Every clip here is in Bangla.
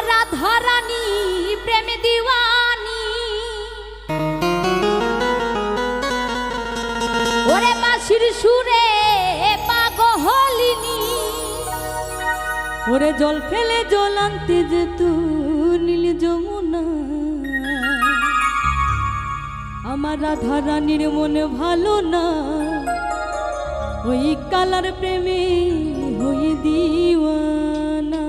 রাধা রানী প্রেমে দিওয়ানি ওরে বাঁশির সুরে পাগলিনী ওরে জল ফেলে জল আনতে যেত নীল যমুনা আমার রাধা রানীর মনে ভালো না ওই কালার প্রেমে হয়ে দিওয়ানা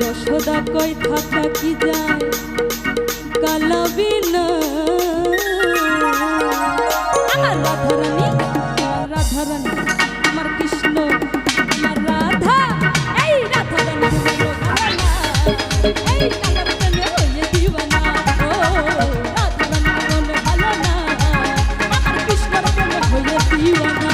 যশোদা কই থাকা কি যায় কালাবিনা আমার রাধা রানী আমার কৃষ্ণ আমার রাধা এই রাধা রানী এই কালার প্রেমে হয়ে দিওয়ানা ও রাধা রানী মনে ভালো না আমার কৃষ্ণর প্রেমে হয়ে দিওয়ানা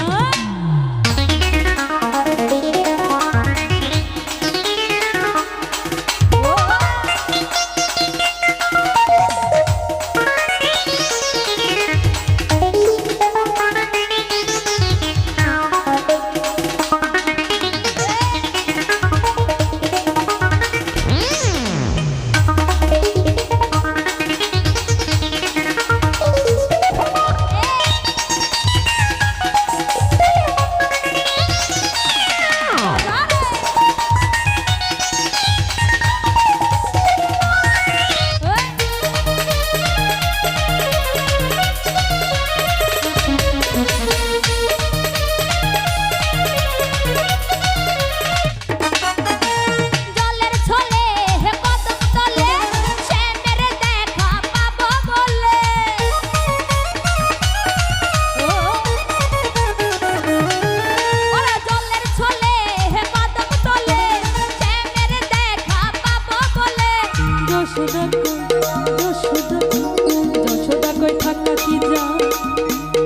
যশোদা কই থাকা কি যায়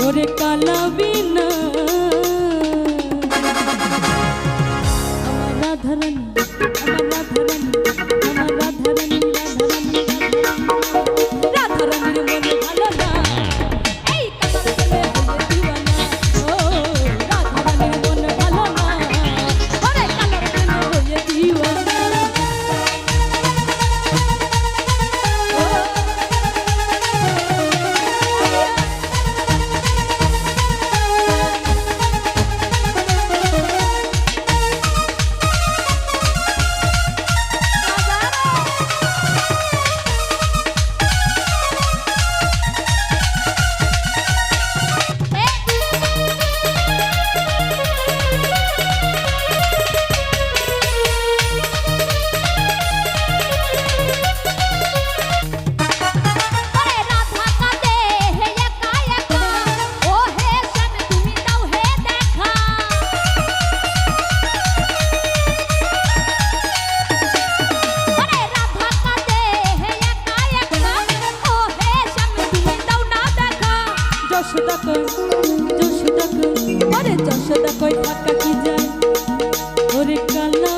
ওরে কালাবিনা আমার রাধা রানী আমার রাধা রানী আমার রাধা রানী রাধা রানীর মনে ভালো না এই কালার প্রেমে হয়ে দিওয়ানা ও রাধা রানীর মনে ভালো না ওরে কালার প্রেমে হয়ে দিওয়ানা যশোদা কই, আরে যশোদা কই টাকা কি যায়, ওরে কালা